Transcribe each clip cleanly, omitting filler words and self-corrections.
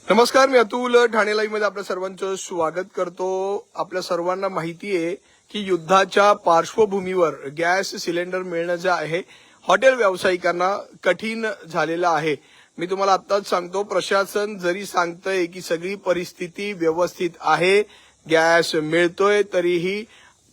नमस्कार, मी अतुल ठाणे लाईव्ह मध्ये आपल्या सर्वांचं स्वागत करतो। आपल्या सर्वांना माहिती आहे की युद्धाच्या पार्श्वभूमीवर गॅस सिलेंडर मिळणं जे आहे हॉटेल व्यावसायिकांना कठीण झालेलं आहे। मी तुम्हाला आत्ताच सांगतो, प्रशासन जरी सांगतंय की सगळी परिस्थिती व्यवस्थित आहे, गॅस मिळतोय, तरीही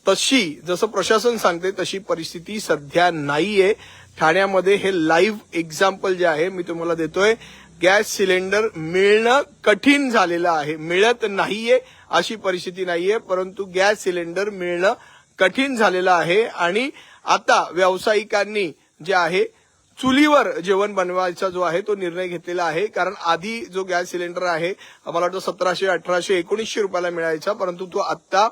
तशी जसं प्रशासन सांगते तशी परिस्थिती सध्या नाहीये। ठाण्यामध्ये हे लाईव्ह एक्झाम्पल जे आहे मी तुम्हाला देतोय। गॅस सिलेंडर मिळणं कठीण झालेलं आहे, मिळत नाहीये अशी परिस्थिती नाहीये, परंतु गॅस सिलेंडर मिळणं कठीण झालेलं आहे। आणि आता व्यावसायिकांनी जे आहे चुलीवर जेवण बनवायचा जो आहे तो निर्णय घेतलेला आहे। कारण आधी जो गॅस सिलेंडर आहे मला वाटतं 1700, 1800, 1900 रुपयाला मिळायचा, परंतु तो आता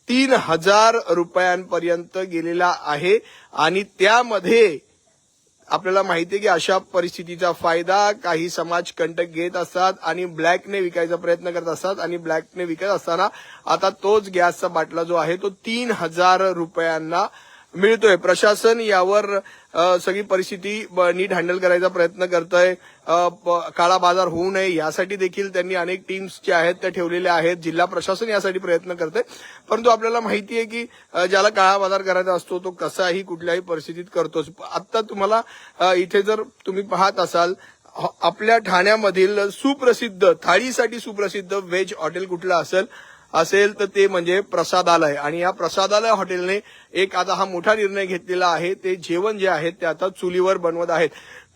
3000 रुपयांपर्यंत गेलेला आहे। आणि त्यामध्ये आपल्याला माहिती आहे की अशा परिस्थितीचा फायदा काही समाजकंटक घेत असतात आणि ब्लॅकने विकायचा प्रयत्न करत असतात। आणि ब्लॅकने विकत असताना आता तोच गॅसचा बाटला जो आहे तो 3000 रुपयांना मिळतोय। प्रशासन यावर सगळी परिस्थिती नीट हँडल करायचा प्रयत्न करतंय। काळा बाजार होऊ नये यासाठी देखील त्यांनी अनेक टीम्स ज्या आहेत त्या ठेवलेल्या आहेत। जिल्हा प्रशासन यासाठी प्रयत्न करतंय, परंतु आपल्याला माहिती आहे की ज्याला काळा बाजार करायचा असतो तो कसाही कुठल्याही परिस्थितीत करतोच। आता तुम्हाला इथे जर तुम्ही पाहत असाल, आपल्या ठाण्यामधील सुप्रसिद्ध थाळीसाठी सुप्रसिद्ध व्हेज हॉटेल कुठलं असेल तर ते म्हणजे प्रसादालय। आणि या प्रसादालय हॉटेलने एक आता हा मोठा निर्णय घेतलेला आहे। ते जेवण जे आहे ते आता चुलीवर बनवत आहेत।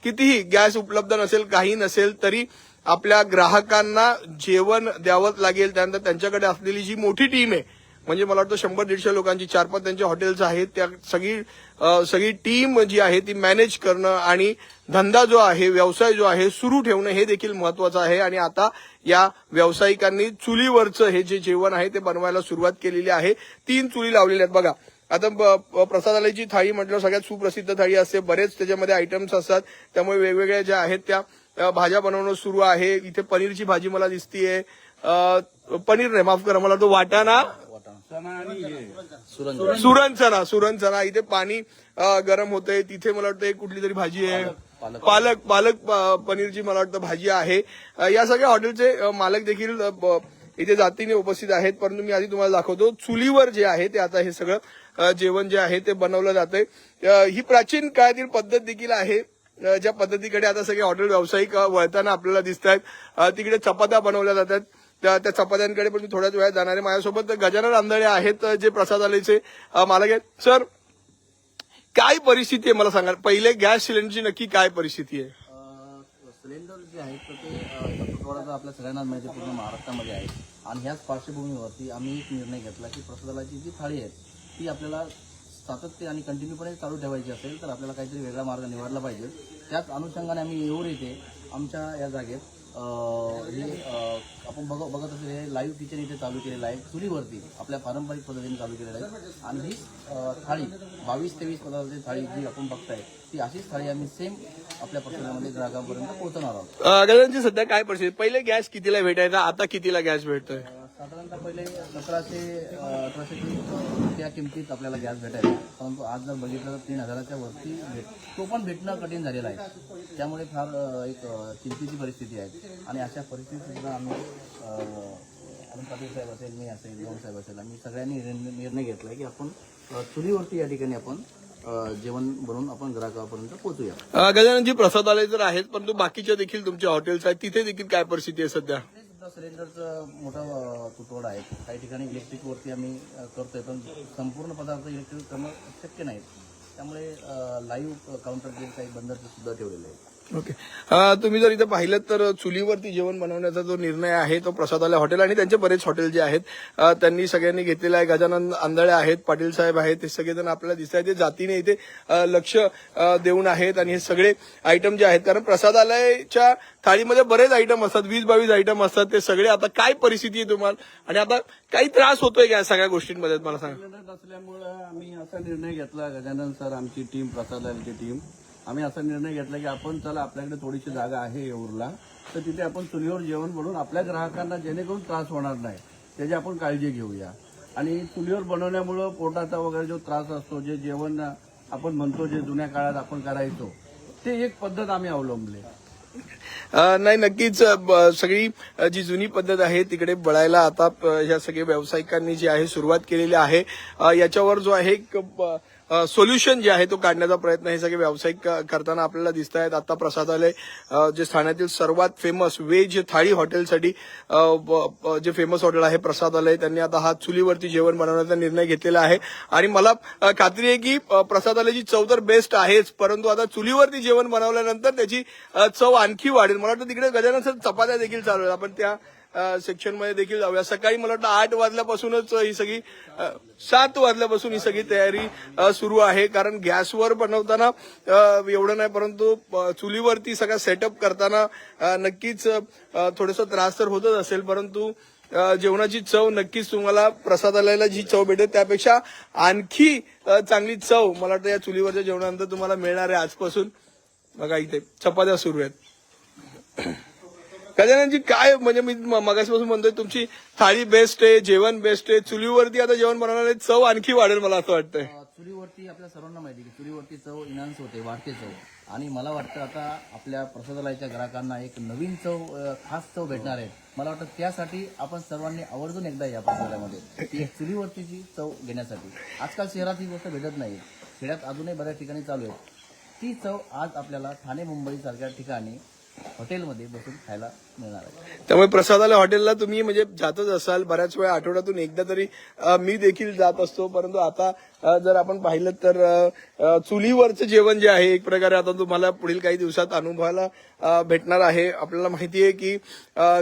कितीही गॅस उपलब्ध नसेल, काही नसेल, तरी आपल्या ग्राहकांना जेवण द्यावंच लागेल। त्यानंतर त्यांच्याकडे असलेली जी मोठी टीम आहे, म्हणजे मला वाटतं 100-150 लोकांची 4-5 त्यांचे हॉटेल्स आहेत, त्या सगळी टीम जी आहे ती मॅनेज करणं आणि धंदा जो आहे, व्यवसाय जो आहे सुरू ठेवणं हे देखील महत्वाचं आहे। आणि आता या व्यावसायिकांनी चुलीवरचं हे जे जेवण आहे ते बनवायला सुरुवात केलेली आहे। 3 चुली लावलेल्या आहेत बघा। आता प्रसादालयाची थाळी म्हटलं सगळ्यात सुप्रसिद्ध थाळी असते, बरेच त्याच्यामध्ये आयटम्स असतात, त्यामुळे वेगवेगळ्या ज्या आहेत त्या भाज्या बनवणं सुरू आहे। इथे पनीरची भाजी मला दिसतीये, पनीर नाही, माफ करा, मला तो वाटाणा सुरण चना, इथे पाणी गरम होतंय, तिथे मला वाटतं एक कुठली तरी भाजी आहे, पालक पनीरची मला वाटतं भाजी आहे। या सगळ्या हॉटेलचे मालक देखील इथे जातीने उपस्थित आहेत, परंतु मी आधी तुम्हाला दाखवतो चुलीवर जे आहे ते आता हे सगळं जेवण जे आहे ते बनवलं जातंय। ही प्राचीन काळातील पद्धत देखील आहे, ज्या पद्धतीकडे आता सगळे हॉटेल व्यावसायिक वळताना आपल्याला दिसत आहेत। तिकडे चपात्या बनवल्या जातात, त्या चपात्यांकडे पण मी थोड्याच वेळात जाणार आहे। माझ्यासोबत गजानन आंधळे आहेत, जे प्रसादालयाचे मालक आहेत। सर, काय परिस्थिती आहे मला सांगा, पहिले गॅस सिलेंडरची नक्की काय परिस्थिती आहे? सिलेंडर जे आहेत तर ते थोडासा आपल्या सगळ्यांना माहिती पूर्ण महाराष्ट्रामध्ये आहे। आणि ह्याच पार्श्वभूमीवरती आम्ही एक निर्णय घेतला की प्रसादालयाची जी थाळी आहे ती आपल्याला सातत्य आणि कंटिन्यूपणे चालू ठेवायची असेल तर आपल्याला काहीतरी वेगळा मार्ग निवडला पाहिजे। त्याच अनुषंगाने आम्ही येऊर येथे आमच्या या जागेत हे आपण बघत असेल हे लाईव्ह किचन इथे चालू केलेलं आहे, चुलीवरती आपल्या पारंपरिक पद्धतीने चालू केलेलं आहे। आणि ही थाळी 22-23 पदार्थाची थाळी जी आपण बघताय ती अशीच थाळी आम्ही सेम आपल्या प्रसादामध्ये ग्राहकांपर्यंत पोहोचवणार आहोत। गजाननजी, सध्या काय परिस्थिती, पहिले गॅस कितीला भेटायचा, आता कितीला गॅस भेटतोय? साधारणतः पहिले 1700-1800 त्या किमतीत आपल्याला गॅस भेटायचा, परंतु आज जर बघितलं तर 3000च्या वरती तो पण भेटणं कठीण झालेलं आहे। त्यामुळे फार एक चिंतेची परिस्थिती आहे। आणि अशा परिस्थितीत सुद्धा आम्ही अरुण पाटील साहेब असेल, मी असेल, गौड साहेब असेल, आम्ही सगळ्यांनी निर्णय घेतला की आपण चुलीवरती या ठिकाणी आपण जेवण बनवून आपण ग्राहकापर्यंत पोहोचूया। गजाननजी, प्रसादालय तर आहेत, परंतु बाकीच्या देखील तुमचे हॉटेल्स आहेत, तिथे देखील काय परिस्थिती आहे सध्या? सिलेंडरचं मोठा तुटवडा आहे। काही ठिकाणी इलेक्ट्रिकवरती आम्ही करतोय, पण संपूर्ण पदार्थ इलेक्ट्रिक करणं शक्य नाही, त्यामुळे लाईव्ह काउंटर जे काही बंदरचे सुद्धा ठेवलेले आहे। ओके, तुम्ही जर इथे पाहिलं तर चुलीवरती जेवण बनवण्याचा जो निर्णय आहे तो प्रसादालय हॉटेल आणि त्यांचे बरेच हॉटेल जे आहेत त्यांनी सगळ्यांनी घेतलेला आहे। गजानन आंधळे आहेत, पाटील साहेब आहेत, ते सगळेजण आपल्याला दिसत आहेत, ते जातीने इथे लक्ष देऊन आहेत। आणि हे सगळे आयटम जे आहेत, कारण प्रसादालयाच्या थाळीमध्ये बरेच आयटम असतात, 20-22 आयटम असतात, ते सगळे आता काय परिस्थिती आहे तुम्हाला, आणि आता काही त्रास होतोय का या सगळ्या गोष्टींमध्ये मला सांगा? सिलेंडर नसल्यामुळं आम्ही असा निर्णय घेतला, गजानन सर, आमची टीम, प्रसादालयाची टीम, आम्ही असा निर्णय घेतला की आपण चला आपल्याकडे थोडीशी जागा आहे येऊरला, तर तिथे आपण चुलीवर जेवण बनवून आपल्या ग्राहकांना जेणेकरून त्रास होणार नाही त्याची आपण काळजी घेऊया। आणि चुलीवर बनवल्यामुळं पोटाचा वगैरे जो त्रास असतो, जे जेवण आपण म्हणतो जे जुन्या काळात आपण करायचो, ते एक पद्धत आम्ही अवलंबली। नाही नक्कीच सगळी जी जुनी पद्धत आहे तिकडे बळायला आता या सगळ्या व्यावसायिकांनी जी आहे सुरुवात केलेली आहे. याच्यावर जो आहे एक सोल्युशन जे आहे तो काढण्याचा प्रयत्न हे सगळे व्यावसायिक करताना आपल्याला दिसत आहेत. आता प्रसादालय जे ठाण्यातील सर्वात फेमस व्हेज थाळी हॉटेलसाठी जे फेमस हॉटेल आहे प्रसादालय, त्यांनी आता हा चुलीवरती जेवण बनवण्याचा निर्णय घेतलेला आहे. आणि मला खात्री आहे की प्रसादालयाची चव तर बेस्ट आहेच, परंतु आता चुलीवरती जेवण बनवल्यानंतर त्याची चव आणखी वाढेल. मला वाटतं तिकडे गजानन सर चपात्या देखील चालू आहेत, आपण त्या सेक्शन मध्ये देखील जाऊया. सकाळी मला वाटतं 8 वाजल्यापासूनच ही सगळी 7 वाजल्यापासून ही सगळी तयारी सुरू आहे. कारण गॅसवर बनवताना एवढं नाही, परंतु चुलीवरती सगळा सेटअप करताना नक्कीच थोडासा त्रास तर होतच असेल, परंतु जेवणाची चव नक्कीच तुम्हाला प्रसादालयाला जी चव भेटेल त्यापेक्षा आणखी चांगली चव मला वाटतं या चुलीवरच्या जेवणानंतर तुम्हाला मिळणार आहे आजपासून. बघा इथे चपात्या सुरू आहेत. गजाननजी काय म्हणजे मी मगासपासून म्हणतोय तुमची थाळी बेस्ट आहे, जेवण बेस्ट आहे, चुलीवरती आता जेवण बनवणारे चव आणखी वाढेल मला असं वाटतंय. चुलीवरती आपल्या सर्वांना माहिती की चुलीवरती चव इन्हान्स होते, वाढते चव. आणि मला वाटतं आता आपल्या प्रसादालयाच्या ग्राहकांना एक नवीन चव, खास चव भेटणार आहे. मला वाटतं त्यासाठी आपण सर्वांनी आवर्जून एकदा या प्रसादालयामध्ये ती एक चुलीवरतीची चव घेण्यासाठी. आजकाल शहरात ही गोष्ट भेटत नाही, खेड्यात अजूनही बऱ्याच ठिकाणी चालू आहे. ती चव आज आपल्याला ठाणे मुंबई सारख्या ठिकाणी हॉटेलमध्ये बसून खायला मिळणार आहे. त्यामुळे प्रसादालय हॉटेलला तुम्ही म्हणजे जातच असाल बऱ्याच वेळा, आठवड्यातून एकदा तरी मी देखील जात असतो. परंतु आता जर आपण पाहिलं तर चुलीवरचं जेवण जे आहे एक प्रकारे आता तुम्हाला पुढील काही दिवसात अनुभवायला भेटणार आहे. आपल्याला माहिती आहे की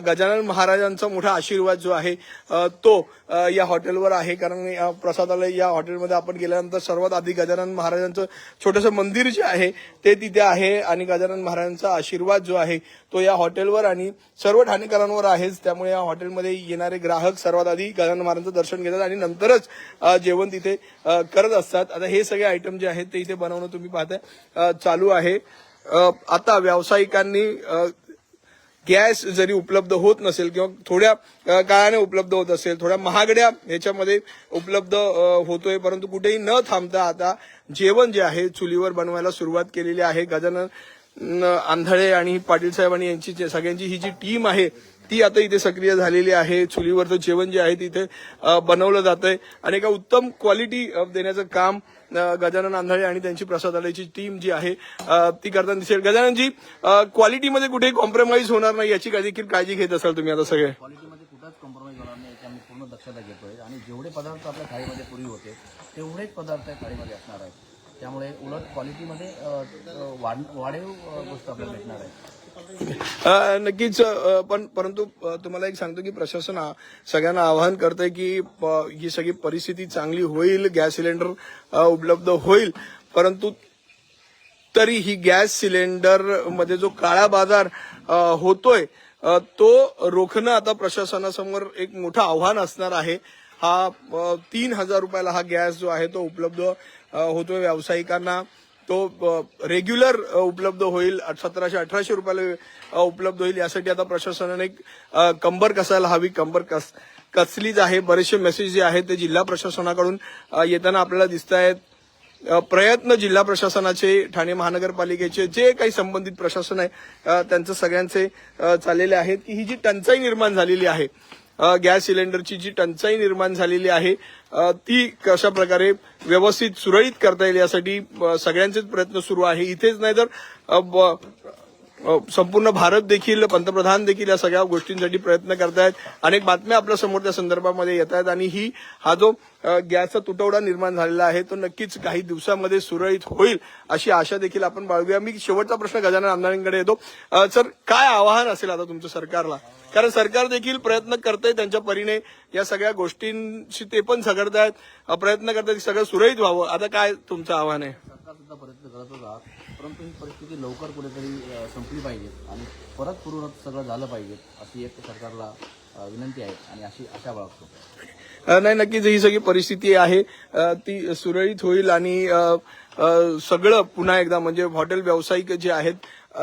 गजानन महाराजांचा मोठा आशीर्वाद जो आहे तो या हॉटेलवर आहे. कारण प्रसादालय या हॉटेलमध्ये आपण गेल्यानंतर सर्वात आधी गजानन महाराजांचं छोटंसं मंदिर जे आहे ते तिथे आहे आणि गजानन महाराजांचा आशीर्वाद जो आहे तो या हॉटेलवर आणि सर्व ठाणेकरांवर आहेच. त्यामुळे या हॉटेलमध्ये येणारे ग्राहक सर्वात आधी गजानन महाराजांचं दर्शन घेतात आणि नंतरच जेवण तिथे करत असतात. आता हे सगळे आयटम जे आहेत ते इथे बनवणं तुम्ही पाहताय चालू आहे. आता व्यावसायिकांनी गॅस जरी उपलब्ध होत नसेल किंवा थोड्या काळाने उपलब्ध होत असेल, थोड्या महागड्या ह्याच्यामध्ये उपलब्ध होतोय, परंतु कुठेही न थांबता आता जेवण जे आहे चुलीवर बनवायला सुरुवात केलेली आहे. गजानन आंधळे आणि पाटील साहेबांनी यांची सगळ्यांची ही जी टीम आहे ती आता इथे सक्रिय झालेली आहे. चुलीवरचं जेवण जे आहे तिथे बनवलं जातंय आणि एका उत्तम क्वालिटी देण्याचं काम गजानन आंधळे आणि त्यांची प्रसादालयाची टीम जी आहे ती करताना दिसेल. गजाननजी, क्वालिटीमध्ये कुठेही कॉम्प्रोमाइज होणार नाही याची देखील काळजी घेत असाल तुम्ही आता सगळे? क्वालिटीमध्ये कुठंच कॉम्प्रोमाइज होणार नाही याची आम्ही पूर्ण दक्षता घेतोय. आणि जेवढे पदार्थ आपल्या थाळीमध्ये पूर्वी होते तेवढेच पदार्थ थाळीमध्ये असणार आहेत. त्यामुळे उलट क्वालिटीमध्ये वाढीव गोष्ट आपल्याला भेटणार आहे. नक्कीच. परंतु तुम्हाला एक सांगतो की प्रशासन सगळ्यांना आवाहन करतंय की ही सगळी परिस्थिती चांगली होईल, गॅस सिलेंडर उपलब्ध होईल, परंतु तरी ही गॅस सिलेंडर मध्ये जो काळा बाजार होतोय तो रोखणं आता प्रशासनासमोर एक मोठं आव्हान असणार आहे. हा 3,000 रुपयाला हा गॅस जो आहे तो उपलब्ध होतोय व्यावसायिकांना. तो रेग्युलर उपलब्ध होईल, 1700-1800 रुपयाला उपलब्ध होईल. यासाठी आता प्रशासनाने एक कंबर कसायला हवी. कंबर कसलीच आहे. बरेचसे मेसेज जे आहेत ते जिल्हा प्रशासनाकडून येताना आपल्याला दिसत आहेत. प्रयत्न जिल्हा प्रशासनाचे, ठाणे महानगरपालिकेचे, जे काही संबंधित प्रशासन आहे त्यांचं सगळ्यांचे चाललेले आहेत की ही जी टंचाई निर्माण झालेली आहे, गॅस सिलेंडरची जी टंचाई निर्माण झालेली आहे ती कशा प्रकारे व्यवस्थित सुरळीत करता येईल यासाठी सगळ्यांचेच प्रयत्न सुरू आहे. इथेच नाही तर संपूर्ण भारत देखील, पंतप्रधान देखील या सगळ्या गोष्टींसाठी प्रयत्न करतायत. अनेक बातम्या आपल्या समोर त्या संदर्भामध्ये येत आहेत आणि हा जो गॅसचा तुटवडा निर्माण झालेला आहे तो नक्कीच काही दिवसांमध्ये सुरळीत होईल अशी आशा देखील आपण बाळगूया. मी शेवटचा प्रश्न गजानन आंधळेंकडे येतो. सर, काय आवाहन असेल आता तुमचं सरकारला? कारण सरकार देखील प्रयत्न करतंय त्यांच्या परीने, या सगळ्या गोष्टींशी ते पण झगडतायत, प्रयत्न करतायत सगळं सुरळीत व्हावं. आता काय तुमचं आव्हान आहे? सरकार सुद्धा प्रयत्न करतच आहात, परंतु ही परिस्थिती लवकर कुठेतरी संपली पाहिजे आणि परत पूर्ववत सगळं झालं पाहिजे अशी एक सरकारला विनंती आहे आणि अशी आशा बाळगतो. नाही, नक्कीच ही सगळी परिस्थिती आहे ती सुरळीत होईल आणि सगळं पुन्हा एकदा म्हणजे हॉटेल व्यावसायिक जे आहेत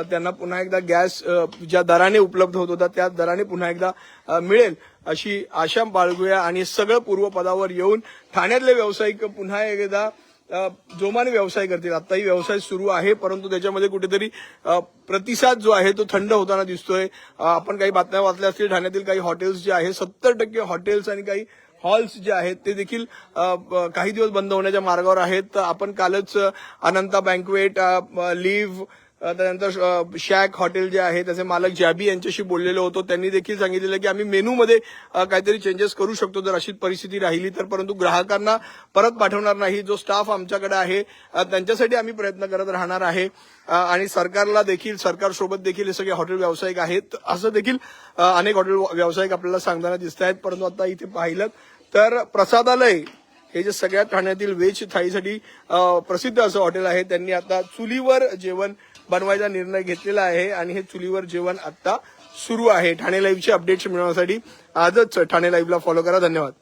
त्यांना पुन्हा एकदा गॅस ज्या दराने उपलब्ध होत होता त्या दराने पुन्हा एकदा मिळेल अशी आशा बाळगूया आणि सगळं पूर्वपदावर येऊन ठाण्यातले व्यावसायिक पुन्हा एकदा जोमाने व्यवसाय करतील. आताही व्यवसाय सुरू आहे, परंतु त्याच्यामध्ये कुठेतरी प्रतिसाद जो आहे तो थंड होताना दिसतोय. आपण काही बातम्या वाचल्या असतील, ठाण्यातील काही हॉटेल्स जे आहे 70% हॉटेल्स आणि काही हॉल्स जे आहेत ते देखील काही दिवस बंद होण्याच्या मार्गावर आहेत. आपण कालच अनंता बँकवेट, लिव्ह, त्यानंतर शॅक हॉटेल जे आहे त्याचे मालक जॅबी यांच्याशी बोललेलो होतो. त्यांनी देखील सांगितलेलं की आम्ही मेनूमध्ये काहीतरी चेंजेस करू शकतो जर अशी परिस्थिती राहिली तर, परंतु ग्राहकांना परत पाठवणार नाही. जो स्टाफ आमच्याकडे आहे त्यांच्यासाठी आम्ही प्रयत्न करत राहणार आहे. आणि सरकारसोबत देखील हे सगळे हॉटेल व्यावसायिक आहेत असं देखील अनेक हॉटेल व्यावसायिक आपल्याला सांगताना दिसत आहेत. परंतु आता इथे पाहिलं तर प्रसादालय हे जे सगळ्यात ठाण्यातील व्हेज थाळीसाठी प्रसिद्ध असं हॉटेल आहे, त्यांनी आता चुलीवर जेवण बनवायचा निर्णय घेतलेला आहे आणि हे चुलीवर जेवण आता सुरू आहे. ठाणे लाईव्हचे अपडेट्स मिळवण्यासाठी आजच ठाणे लाईव्हला फॉलो करा. धन्यवाद.